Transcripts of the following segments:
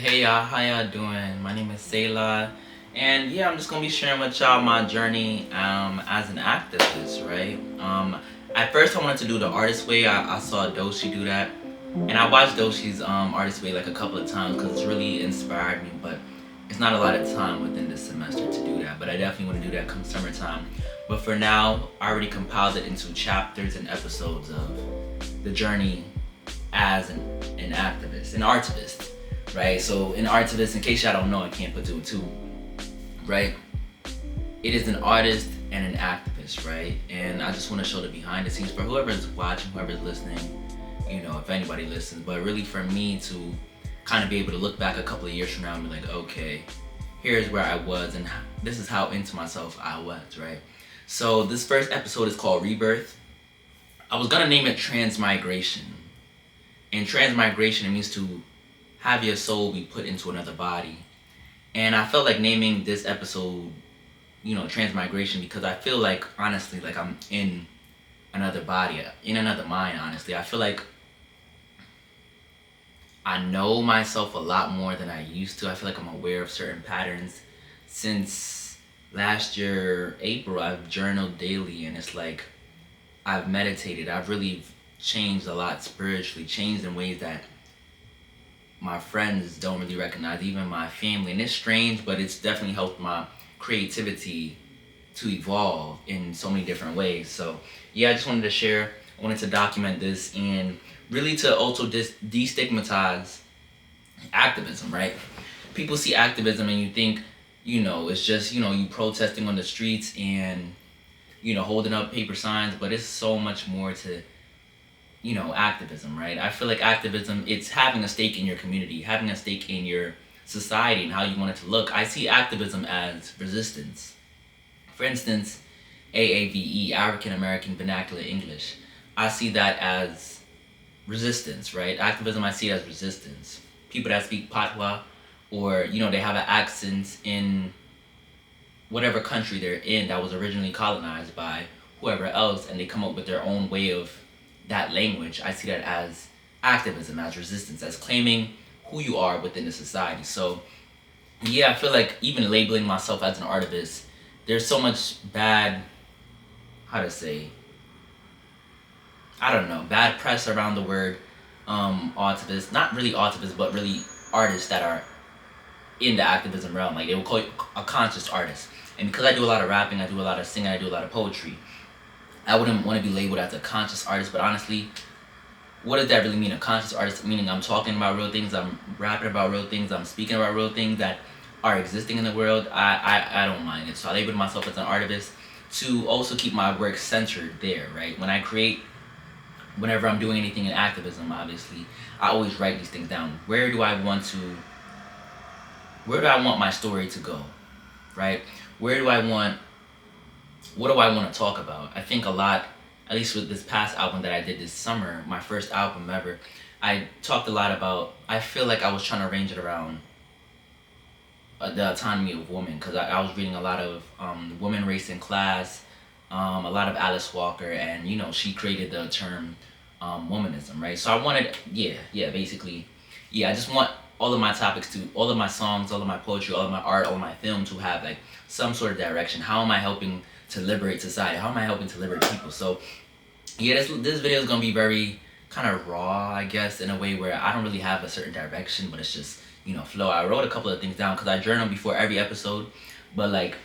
Hey y'all, how y'all doing? My name is Selah, and yeah, I'm just gonna be sharing with y'all my journey as an activist, right? At first I wanted to do the artist way. I saw Doshi do that, and I watched Doshi's artist way like a couple of times because it's really inspired me. But it's not a lot of time within this semester to do that. But I definitely want to do that come summertime. But for now, I already compiled it into chapters and episodes of the journey as an activist, an artivist, right? So an artivist, in case y'all don't know, I can't put two and two, right? It is an artist and an activist, right? And I just want to show the behind the scenes for whoever's watching, whoever's listening, if anybody listens, but really for me to kind of be able to look back a couple of years from now and be like, okay, here's where I was and this is how into myself I was, right? So this first episode is called Rebirth. I was gonna name it Transmigration. And transmigration, it means to have your soul be put into another body. And I felt like naming this episode, transmigration, because I feel like, honestly, like I'm in another body, in another mind, honestly. I feel like I know myself a lot more than I used to. I feel like I'm aware of certain patterns. Since last year, April, I've journaled daily, and it's like I've meditated. I've really changed a lot spiritually, changed in ways that my friends don't really recognize, even my family. And it's strange, but it's definitely helped my creativity to evolve in so many different ways. So yeah, I just wanted to share, I wanted to document this and really to also destigmatize activism, right? People see activism and you think, it's just, you protesting on the streets and, holding up paper signs, but it's so much more to activism, right? I feel like activism, it's having a stake in your community, having a stake in your society and how you want it to look. I see activism as resistance. For instance, AAVE, African American Vernacular English. I see that as resistance, right? Activism, I see it as resistance. People that speak Patois or, they have an accent in whatever country they're in that was originally colonized by whoever else and they come up with their own way of that language. I see that as activism, as resistance, as claiming who you are within the society. So yeah, I feel like even labeling myself as an artivist, there's so much bad, how to say, I don't know, bad press around the word artivist. Not really artivist, but really artists that are in the activism realm. Like they will call you a conscious artist. And because I do a lot of rapping, I do a lot of singing, I do a lot of poetry, I wouldn't want to be labeled as a conscious artist, but honestly, what does that really mean? A conscious artist meaning I'm talking about real things, I'm rapping about real things, I'm speaking about real things that are existing in the world. I don't mind it. So I label myself as an artist to also keep my work centered there, right? When I create, whenever I'm doing anything in activism, obviously, I always write these things down. Where do I want my story to go, right? What do I want to talk about? I think a lot, at least with this past album that I did this summer, my first album ever, I talked a lot about, I feel like I was trying to arrange it around the autonomy of women, because I was reading a lot of Women, Race, and Class, a lot of Alice Walker, and she created the term womanism, right? So I wanted, basically, I just want all of my topics to, all of my songs, all of my poetry, all of my art, all of my film to have like some sort of direction. How am I helping to liberate society? How am I helping to liberate people? So yeah, this video is gonna be very kind of raw, I guess, in a way where I don't really have a certain direction, but it's just flow. I wrote a couple of things down because I journal before every episode, but like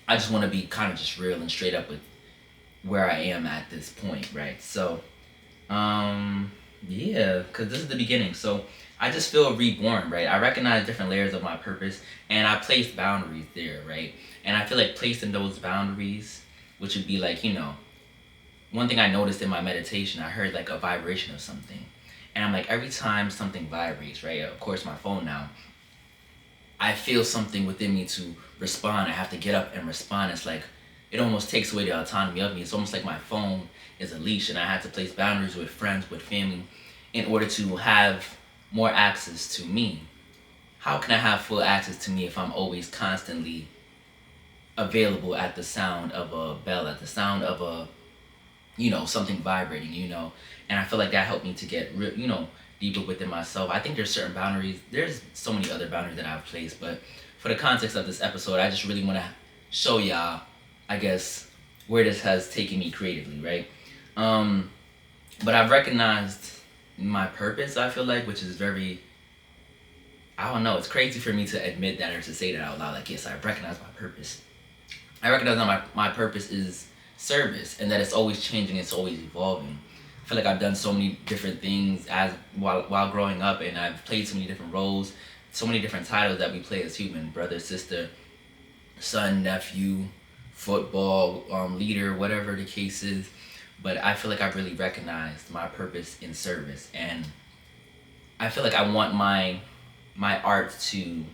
I just want to be kind of just real and straight up with where I am at this point, right? So yeah, because this is the beginning. So I just feel reborn, right? I recognize different layers of my purpose and I placed boundaries there, right? And I feel like placing those boundaries, which would be like, one thing I noticed in my meditation, I heard like a vibration of something. And I'm like, every time something vibrates, right? Of course, my phone now, I feel something within me to respond. I have to get up and respond. It's like, it almost takes away the autonomy of me. It's almost like my phone is a leash and I had to place boundaries with friends, with family, in order to have more access to me. How can I have full access to me if I'm always constantly available at the sound of a bell, at the sound of a, something vibrating, And I feel like that helped me to get, deeper within myself. I think there's certain boundaries. There's so many other boundaries that I've placed, but for the context of this episode, I just really want to show y'all, I guess, where this has taken me creatively, right? Um, but I've recognized my purpose, I feel like, which is very, I don't know, it's crazy for me to admit that or to say that out loud. Like, yes, I recognize my purpose. I recognize that my purpose is service and that it's always changing, it's always evolving. I feel like I've done so many different things as while growing up, and I've played so many different roles, so many different titles that we play as human, brother, sister, son, nephew, football, leader, whatever the case is. But I feel like I've really recognized my purpose in service, and I feel like I want my art to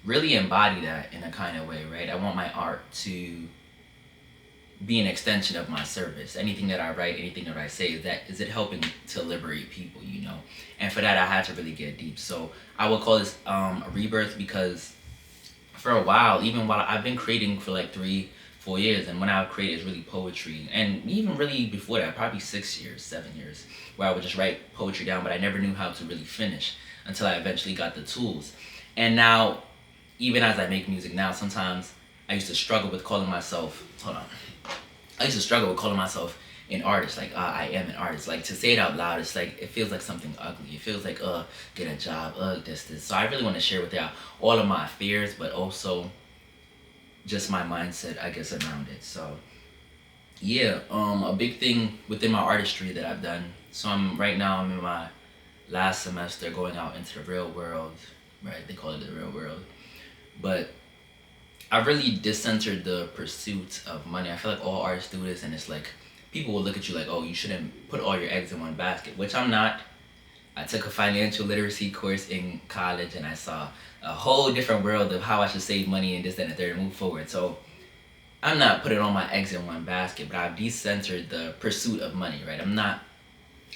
really embody that in a kind of way, right? I want my art to be an extension of my service. Anything that I write, anything that I say, is it helping to liberate people, you know? And for that, I had to really get deep. So I would call this a rebirth, because for a while, even while I've been creating for like 3-4 years, and when I would create, it's really poetry. And even really before that, probably 6 years, 7 years, where I would just write poetry down, but I never knew how to really finish until I eventually got the tools. And now, even as I make music now, sometimes I used to struggle with calling myself, hold on. I used to struggle with calling myself an artist, like, I am an artist. Like, to say it out loud, it's like, it feels like something ugly. It feels like, get a job, this. So I really want to share with y'all all of my fears, but also just my mindset, I guess, around it. So, yeah, a big thing within my artistry that I've done. So right now I'm in my last semester going out into the real world, right? They call it the real world. But I really discentered the pursuit of money. I feel like all artists do this, and it's like people will look at you like, oh, you shouldn't put all your eggs in one basket, which I'm not. I took a financial literacy course in college, and I saw a whole different world of how I should save money and this, that, and the third, and move forward. So I'm not putting all my eggs in one basket, but I've decentered the pursuit of money, right? I'm not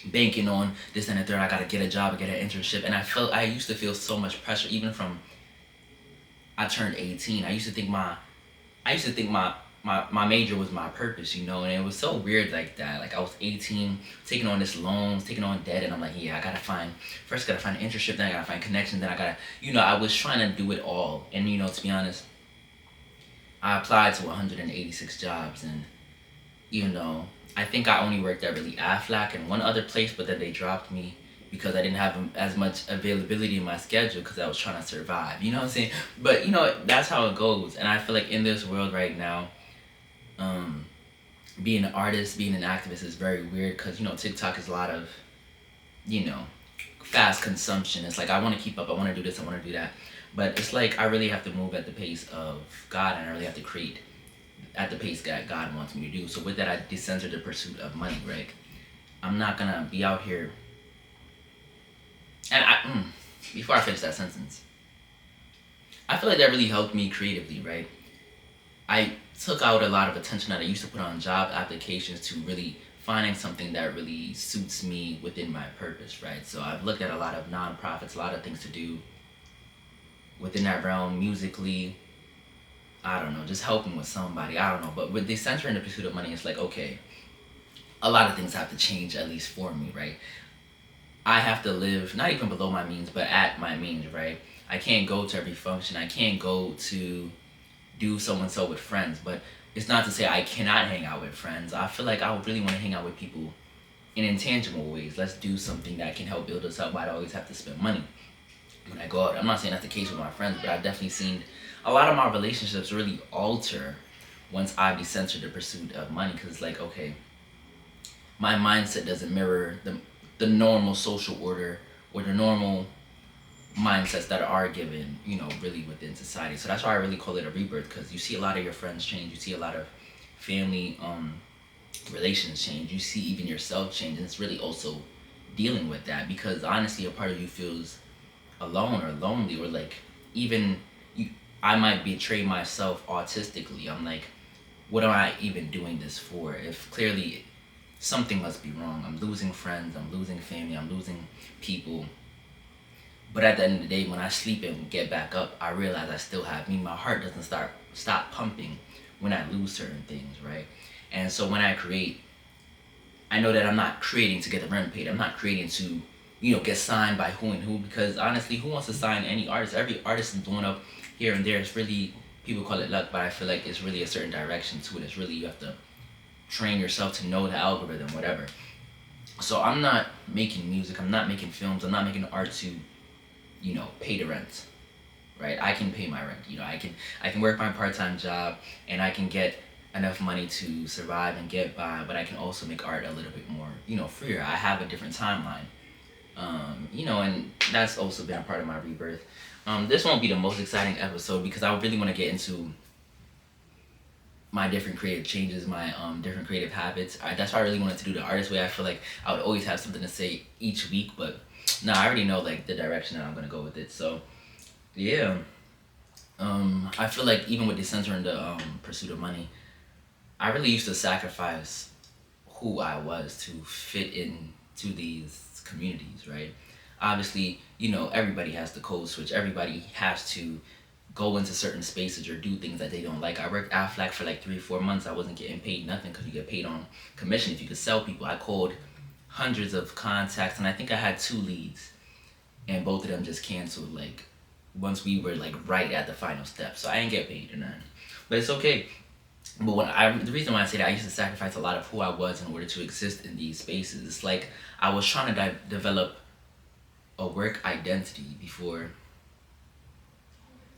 banking on this, that, and the third. I gotta get a job, I get an internship, and I used to feel so much pressure, even from I turned 18. I used to think my major was my purpose, you know, and it was so weird like that. Like, I was 18, taking on this loans, taking on debt, and I'm like, yeah, first gotta find an internship, then I gotta find connections, then I gotta, you know, I was trying to do it all. And, you know, to be honest, I applied to 186 jobs, and even though I think I only worked at really Aflac and one other place, but then they dropped me because I didn't have as much availability in my schedule because I was trying to survive. You know what I'm saying? But, you know, that's how it goes. And I feel like in this world right now, being an artist, being an activist is very weird because, you know, TikTok is a lot of, you know, fast consumption. It's like, I want to keep up, I want to do this, I want to do that. But it's like I really have to move at the pace of God, and I really have to create at the pace that God wants me to do. So with that, I decentered the pursuit of money, right? I'm not going to be out here. And before I finish that sentence, I feel like that really helped me creatively, right? I took out a lot of attention that I used to put on job applications to really finding something that really suits me within my purpose, right? So I've looked at a lot of nonprofits, a lot of things to do within that realm, musically, I don't know, just helping with somebody, I don't know. But with the center in the pursuit of money, it's like, okay, a lot of things have to change, at least for me, right? I have to live, not even below my means, but at my means, right? I can't go to every function. I can't go to do so-and-so with friends. But it's not to say I cannot hang out with friends. I feel like I would really want to hang out with people in intangible ways. Let's do something that can help build us up. I don't always have to spend money when I go out. I'm not saying that's the case with my friends, but I've definitely seen a lot of my relationships really alter once I've decentered the pursuit of money. Because it's like, okay, my mindset doesn't mirror the normal social order or the normal mindsets that are given, you know, really within society. So that's why I really call it a rebirth, because you see a lot of your friends change, you see a lot of family relations change, you see even yourself change, and it's really also dealing with that, because honestly a part of you feels alone or lonely, or like even I might betray myself autistically. I'm like, what am I even doing this for if clearly something must be wrong? I'm losing friends, I'm losing family, I'm losing people. But at the end of the day, when I sleep and get back up, I realize I still have me. My heart doesn't stop pumping when I lose certain things, right? And so when I create, I know that I'm not creating to get the rent paid. I'm not creating to, get signed by who and who, because honestly, who wants to sign any artist? Every artist is blowing up here and there. It's really, people call it luck, but I feel like it's really a certain direction to it. It's really, you have to train yourself to know the algorithm, whatever. So I'm not making music, I'm not making films, I'm not making art to, pay the rent. Right? I can pay my rent. I can work my part-time job and I can get enough money to survive and get by, but I can also make art a little bit more, freer. I have a different timeline. And that's also been a part of my rebirth. This won't be the most exciting episode because I really want to get into my different creative changes, my different creative habits. That's why I really wanted to do the artist way. I feel like I would always have something to say each week, but no, I already know like the direction that I'm gonna go with it. So yeah, I feel like even with decentering the pursuit of money, I really used to sacrifice who I was to fit into these communities, right? Obviously, everybody has the code switch. Everybody has to go into certain spaces or do things that they don't like. I worked Aflac for like 3 or 4 months. I wasn't getting paid nothing because you get paid on commission if you could sell people. I called hundreds of contacts and I think I had 2 leads, and both of them just canceled like once we were like right at the final step. So I didn't get paid or nothing, but it's okay. But the reason why I say that, I used to sacrifice a lot of who I was in order to exist in these spaces. It's like I was trying to develop a work identity before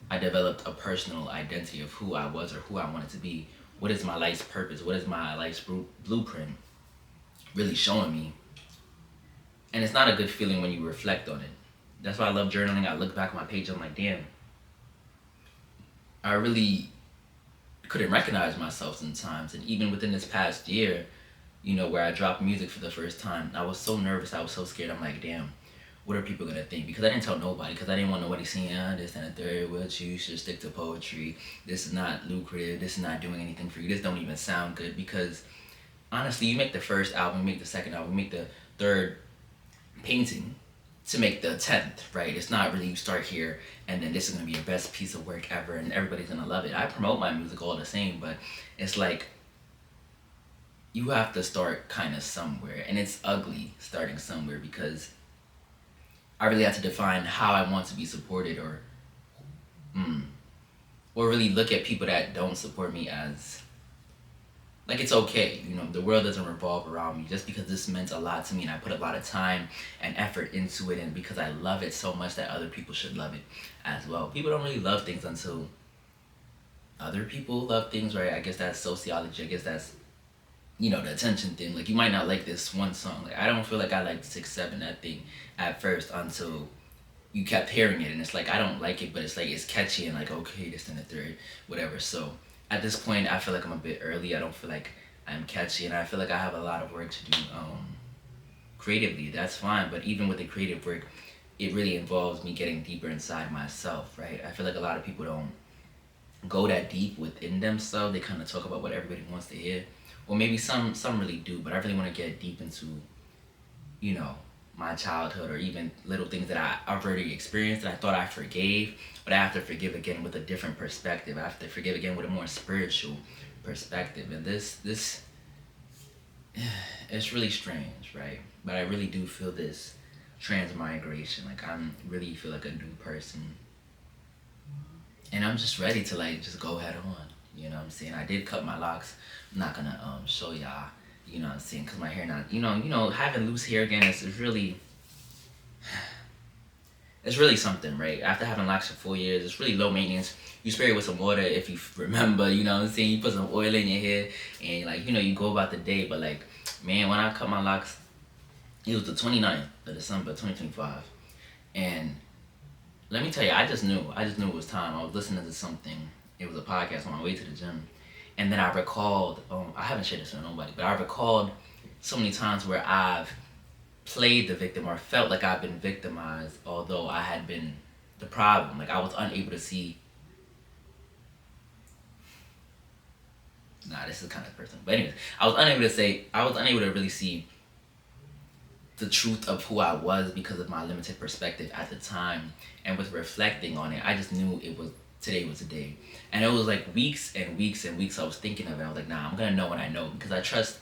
I developed a personal identity of who I was or who I wanted to be. What is my life's purpose? What is my life's blueprint really showing me? And it's not a good feeling when you reflect on it. That's why I love journaling. I look back on my page, I'm like, damn, I really couldn't recognize myself sometimes. And even within this past year, where I dropped music for the first time, I was so nervous, I was so scared. I'm like, damn, what are people gonna think? Because I didn't tell nobody, because I didn't want nobody saying, this and the third, what, you should stick to poetry. This is not lucrative. This is not doing anything for you. This don't even sound good. Because honestly, you make the first album, you make the second album, you make the third painting to make the 10th, right? It's not really you start here and then this is gonna be your best piece of work ever and everybody's gonna love it. I promote my music all the same, but it's like you have to start kind of somewhere, and it's ugly starting somewhere because I really have to define how I want to be supported, or really look at people that don't support me as like it's okay. The world doesn't revolve around me. Just because this meant a lot to me and I put a lot of time and effort into it, and because I love it so much, that other people should love it as well. People don't really love things until other people love things, right? I guess that's sociology. I guess that's the attention thing. Like, you might not like this one song. Like, I don't feel like I liked 6-7 that thing at first until you kept hearing it, and it's like I don't like it, but it's like it's catchy and like, okay, this and the third, whatever. So at this point, I feel like I'm a bit early. I don't feel like I'm catchy, and I feel like I have a lot of work to do creatively. That's fine, but even with the creative work, it really involves me getting deeper inside myself, right? I feel like a lot of people don't go that deep within themselves. They kind of talk about what everybody wants to hear, or maybe some really do, but I really want to get deep into my childhood, or even little things that I've already experienced that I thought I forgave, but I have to forgive again with a different perspective. I have to forgive again with a more spiritual perspective. And this it's really strange, right? But I really do feel this transmigration. Like, I'm really feel like a new person, and I'm just ready to like just go head on. You know what I'm saying? I did cut my locks. I'm not gonna show y'all. You know what I'm saying? Cause my hair not, having loose hair again is really, it's really something, right? After having locks for 4 years, it's really low maintenance. You spray it with some water if you remember, you know what I'm saying? You put some oil in your hair and like, you go about the day. But like, man, when I cut my locks, it was the 29th of December, 2025. And let me tell you, I just knew it was time. I was listening to something. It was a podcast on my way to the gym. And then I recalled, I haven't shared this with nobody, but I recalled so many times where I've played the victim or felt like I've been victimized, although I had been the problem. Like, I was unable to see. Nah, this is kind of personal. But anyways, I was unable to really see the truth of who I was because of my limited perspective at the time. And with reflecting on it, I just knew today was the day. And it was like weeks and weeks and weeks I was thinking of it. I was like, nah, I'm gonna know what I know, because I trust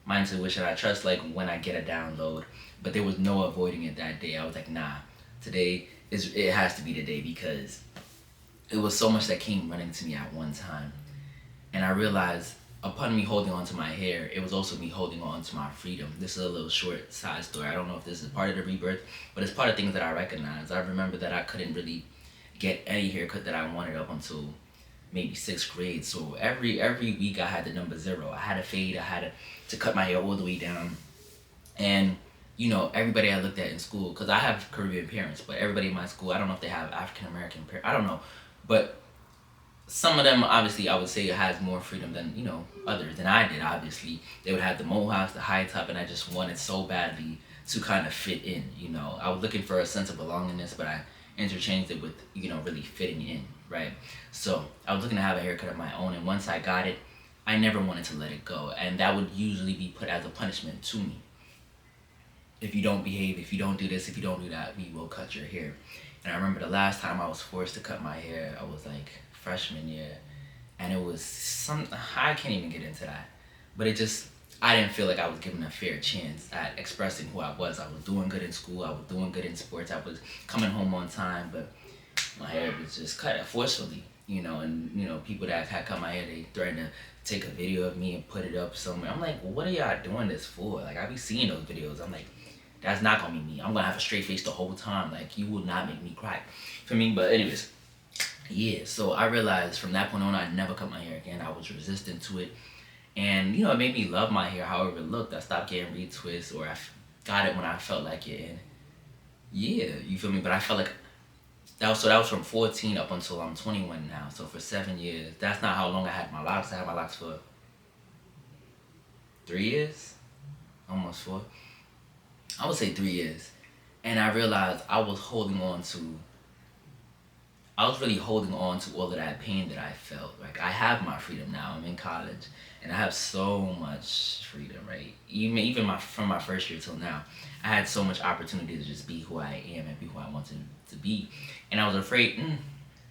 my intuition. I trust like when I get a download, but there was no avoiding it that day. I was like, nah, today it has to be the day because it was so much that came running to me at one time. And I realized upon me holding on to my hair, it was also me holding on to my freedom. This is a little short side story. I don't know if this is part of the rebirth, but it's part of things that I recognize. I remember that I couldn't really get any haircut that I wanted up until maybe sixth grade. So every week I had the number 0. I had a fade. I had to cut my hair all the way down. And everybody I looked at in school, because I have Caribbean parents, but everybody in my school, I don't know if they have African American parents. I don't know, but some of them obviously I would say has more freedom than others than I did. Obviously, they would have the mohawks, the high top, and I just wanted so badly to kind of fit in. I was looking for a sense of belongingness, but I interchanged it with really fitting in, right? So I was looking to have a haircut of my own, and once I got it, I never wanted to let it go, and that would usually be put as a punishment to me. If you don't behave, if you don't do this, if you don't do that, we will cut your hair. And I remember the last time I was forced to cut my hair, I was like freshman year, and it was I can't even get into that, but I didn't feel like I was given a fair chance at expressing who I was. I was doing good in school, I was doing good in sports, I was coming home on time, but my hair was just cut forcefully, and people that had cut my hair, they threatened to take a video of me and put it up somewhere. I'm like, well, what are y'all doing this for? Like, I be seeing those videos, I'm like, that's not gonna be me. I'm gonna have a straight face the whole time. Like, you will not make me cry for me. But anyways, yeah, so I realized from that point on, I never cut my hair again. I was resistant to it. And, it made me love my hair however it looked. I stopped getting retwists, or I got it when I felt like it. And yeah, you feel me? But I felt like that was from 14 up until I'm 21 now. So for 7 years, that's not how long I had my locks. I had my locks for 3 years, almost 4. I would say 3 years. And I realized I was really holding on to all of that pain that I felt. Like, I have my freedom now. I'm in college, and I have so much freedom, right? Even from my first year till now, I had so much opportunity to just be who I am and be who I wanted to be. And I was afraid,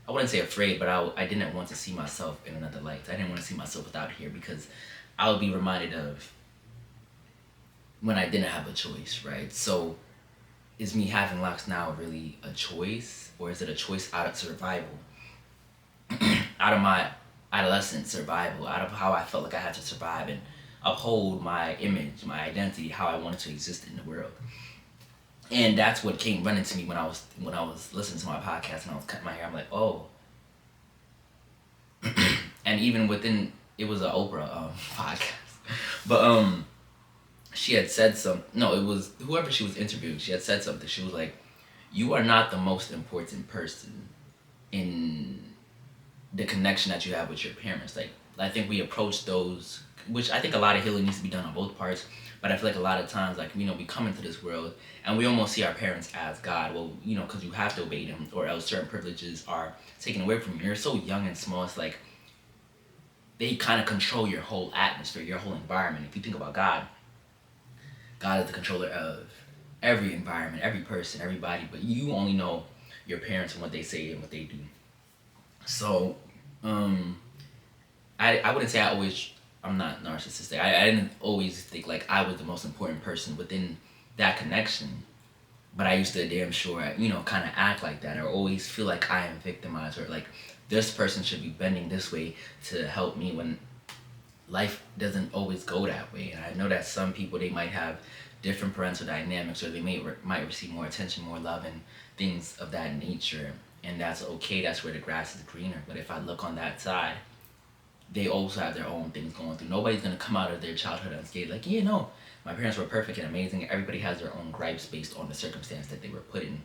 I wouldn't say afraid, but I didn't want to see myself in another light. I didn't want to see myself without hair, because I would be reminded of when I didn't have a choice, right? So is me having locks now really a choice, or is it a choice out of survival? Out of my adolescent survival, out of how I felt like I had to survive and uphold my image, my identity, how I wanted to exist in the world. And that's what came running to me when I was listening to my podcast and I was cutting my hair. I'm like, oh. And even within, it was an Oprah podcast, but she had said it was whoever she was interviewing, she had said something. She was like, you are not the most important person in the connection that you have with your parents. Like, I think we approach those, which I think a lot of healing needs to be done on both parts, but I feel like a lot of times, like, we come into this world and we almost see our parents as God. Well, because you have to obey them, or else certain privileges are taken away from you. You're so young and small, it's like they kind of control your whole atmosphere, your whole environment. If you think about God is the controller of every environment, every person, everybody, but you only know your parents and what they say and what they do. So, I wouldn't say I'm not narcissistic. I didn't always think like I was the most important person within that connection, but I used to damn sure, kind of act like that, or always feel like I am victimized, or like this person should be bending this way to help me, when life doesn't always go that way. And I know that some people, they might have different parental dynamics, or they might receive more attention, more love, and things of that nature. And that's okay. That's where the grass is greener. But if I look on that side, they also have their own things going through. Nobody's going to come out of their childhood unscathed. Like, my parents were perfect and amazing. Everybody has their own gripes based on the circumstance that they were put in.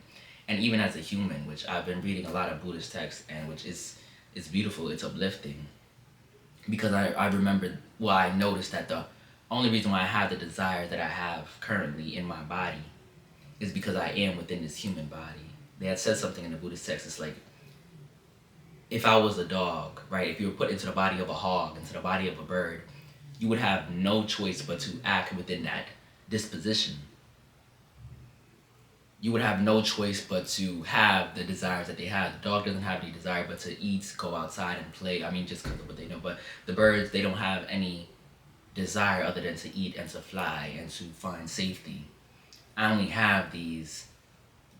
And even as a human, which I've been reading a lot of Buddhist texts, and which is beautiful, it's uplifting. Because I remembered, I noticed that the only reason why I have the desire that I have currently in my body is because I am within this human body. They had said something in the Buddhist text, it's like, if I was a dog, right, if you were put into the body of a hog, into the body of a bird, you would have no choice but to act within that disposition. You would have no choice but to have the desires that they have. The dog doesn't have any desire but to eat, go outside and play. I mean, just because of what they know. But the birds, they don't have any desire other than to eat and to fly and to find safety. I only have these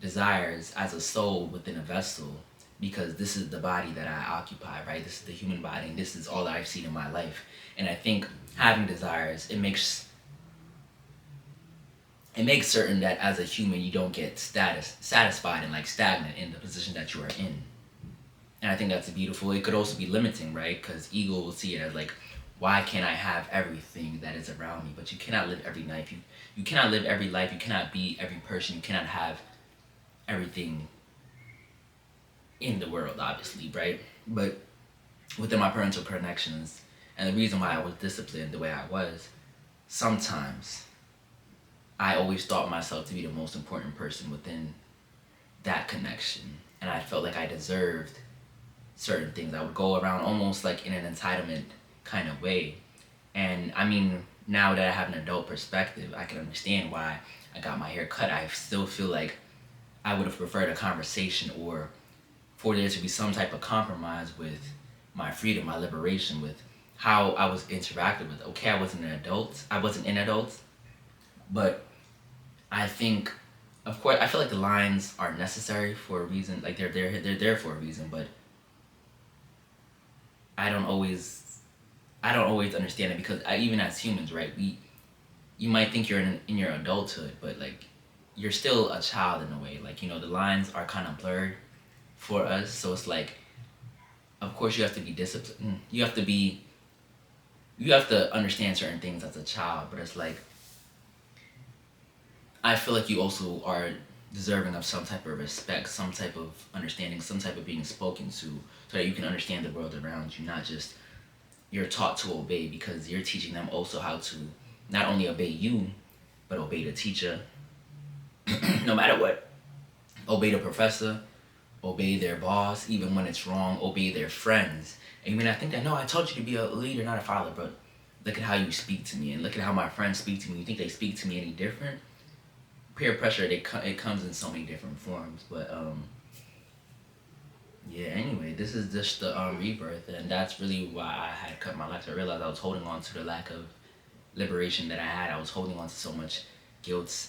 desires as a soul within a vessel because this is the body that I occupy, right? This is the human body, and this is all that I've seen in my life. And I think having desires, it makes certain that as a human you don't get satisfied and like stagnant in the position that you are in. And I think that's beautiful. It could also be limiting, right? Because ego will see it as like, why can't I have everything that is around me? But you cannot live every life. You cannot live every life. You cannot be every person. You cannot have everything in the world, obviously, right? But within my parental connections, and the reason why I was disciplined the way I was, sometimes I always thought myself to be the most important person within that connection. And I felt like I deserved certain things. I would go around almost like in an entitlement kind of way. And I mean, now that I have an adult perspective, I can understand why I got my hair cut. I still feel like I would have preferred a conversation, or for there to be some type of compromise with my freedom, my liberation, with how I was interacted with. Okay, I wasn't an adult, but I think, of course, I feel like the lines are necessary for a reason. Like they're there for a reason, but I don't always understand it, because even as humans, right? You might think you're in your adulthood, but like you're still a child in a way. Like, the lines are kind of blurred for us, so it's like, of course, you have to be disciplined. You have to understand certain things as a child, but it's like, I feel like you also are deserving of some type of respect, some type of understanding, some type of being spoken to, so that you can understand the world around you, not just you're taught to obey, because you're teaching them also how to not only obey you, but obey the teacher, no matter what. Obey the professor, obey their boss, even when it's wrong, obey their friends. And you may not think that, no, I told you to be a leader, not a follower, but look at how you speak to me, and look at how my friends speak to me. You think they speak to me any different? Peer pressure, it comes in so many different forms, but yeah, anyway, this is just the rebirth, and that's really why I had cut my life. I realized I was holding on to the lack of liberation that I had. I was holding on to so much guilt,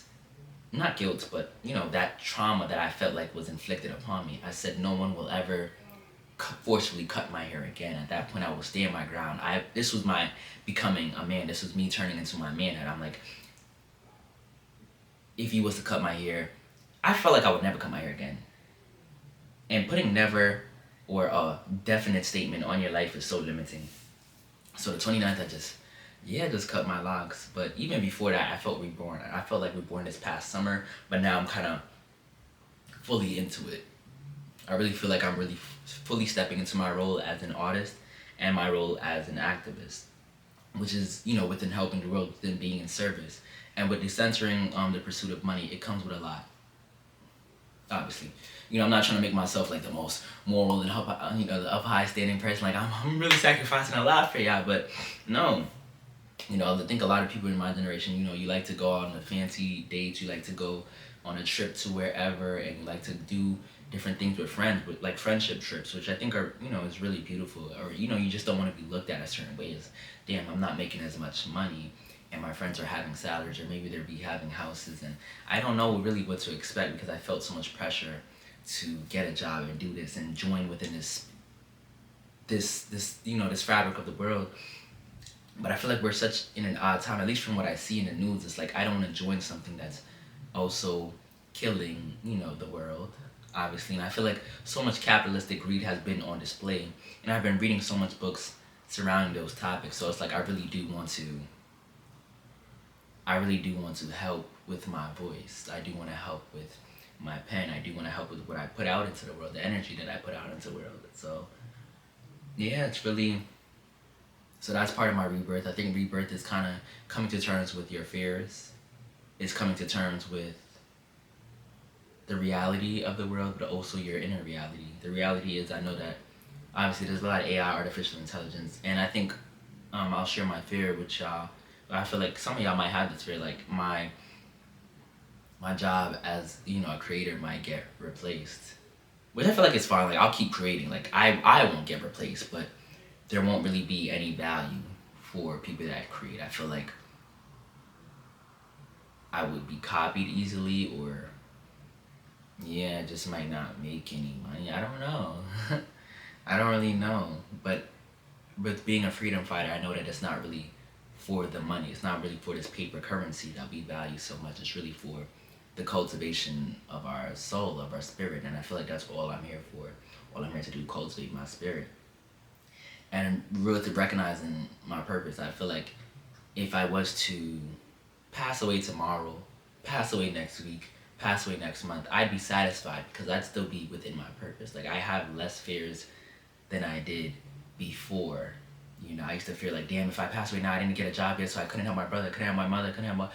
not guilt, but that trauma that I felt like was inflicted upon me. I said no one will ever forcefully cut my hair again. At that point, I will stand my ground. This was my becoming a man. This was me turning into my manhood. I'm like, if he was to cut my hair, I felt like I would never cut my hair again. And putting never or a definite statement on your life is so limiting. So the 29th, I just cut my locks. But even before that, I felt reborn. I felt like reborn this past summer, but now I'm kind of fully into it. I really feel like I'm really fully stepping into my role as an artist and my role as an activist, which is, within helping the world, within being in service. And with decentering the pursuit of money, it comes with a lot. Obviously, I'm not trying to make myself like the most moral and the up high standing person. Like I'm really sacrificing a lot for y'all, but no. I think a lot of people in my generation, you like to go on a fancy dates, you like to go on a trip to wherever, and you like to do different things with friends, with like friendship trips, which I think are, is really beautiful. Or, you just don't want to be looked at a certain way as, damn, I'm not making as much money, and my friends are having salaries, or maybe they're having houses, and I don't know really what to expect, because I felt so much pressure to get a job and do this and join within this fabric of the world. But I feel like we're such in an odd time, at least from what I see in the news. It's like, I don't want to join something that's also killing, the world, obviously. And I feel like so much capitalistic greed has been on display, and I've been reading so much books surrounding those topics. So it's like, I really do want to help with my voice. I do want to help with my pen. I do want to help with what I put out into the world, the energy that I put out into the world. So yeah, so that's part of my rebirth. I think rebirth is kind of coming to terms with your fears. It's coming to terms with the reality of the world, but also your inner reality. The reality is, I know that obviously there's a lot of AI, artificial intelligence, and I think I'll share my fear with y'all. But I feel like some of y'all might have this fear, like my job as a creator might get replaced, which I feel like it's fine. Like I'll keep creating. Like I won't get replaced, but there won't really be any value for people that create. I feel like I would be copied easily, or yeah, just might not make any money. I don't know. I don't really know. But with being a freedom fighter, I know that it's not really for the money. It's not really for this paper currency that we value so much. It's really for the cultivation of our soul, of our spirit. And I feel like that's all I'm here for. All I'm here to do, cultivate my spirit. And really recognizing my purpose, I feel like if I was to pass away tomorrow, pass away next week, pass away next month, I'd be satisfied because I'd still be within my purpose. Like, I have less fears than I did before. You know, I used to fear like, damn, if I pass away now, I didn't get a job yet, so I couldn't help my brother, couldn't help my mother, couldn't help my...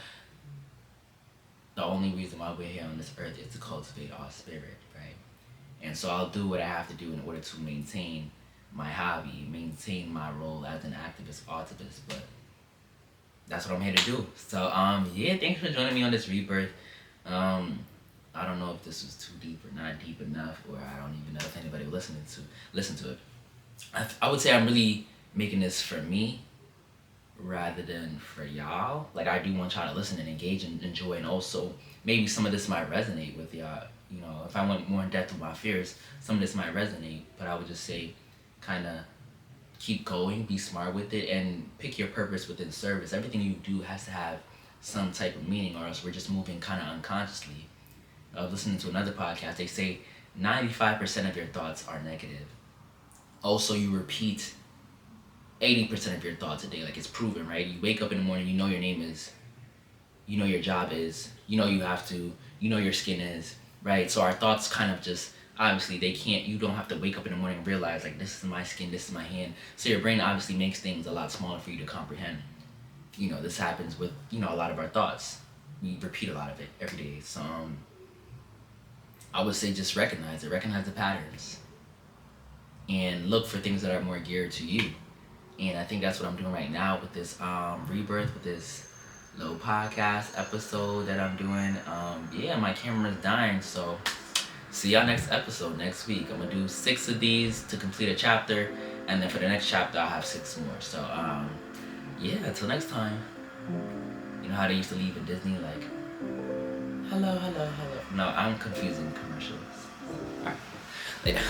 The only reason why we're here on this earth is to cultivate our spirit, right? And so I'll do what I have to do in order to maintain my hobby, maintain my role as an activist, artivist, but that's what I'm here to do. So, yeah, thanks for joining me on this rebirth. I don't know if this was too deep or not deep enough, or I don't even know if anybody will listen to it. I would say I'm really making this for me rather than for y'all. Like, I do want y'all to listen and engage and enjoy, and also maybe some of this might resonate with y'all. You know, if I went more in depth with my fears, some of this might resonate, but I would just say kind of keep going, be smart with it, and pick your purpose within service. Everything you do has to have some type of meaning, or else we're just moving kind of unconsciously. Listening to another podcast, they say 95% of your thoughts are negative. Also, you repeat 80% of your thoughts a day. Like, it's proven, right? You wake up in the morning, you know your name is, you know your job is, you know you have to, you know your skin is, right? So our thoughts kind of just, obviously you don't have to wake up in the morning and realize, like, this is my skin, this is my hand. So your brain obviously makes things a lot smaller for you to comprehend. You know, this happens with, you know, a lot of our thoughts. We repeat a lot of it every day. So I would say just recognize it, recognize the patterns, and look for things that are more geared to you. And I think that's what I'm doing right now with this rebirth, with this little podcast episode that I'm doing. Yeah, my camera's dying, so see y'all next episode next week. I'm gonna do 6 of these to complete a chapter, and then for the next chapter I'll have 6 more. So yeah, until next time. You know how they used to leave in Disney, like, hello, hello, hello. No, I'm confusing commercials. Alright, later.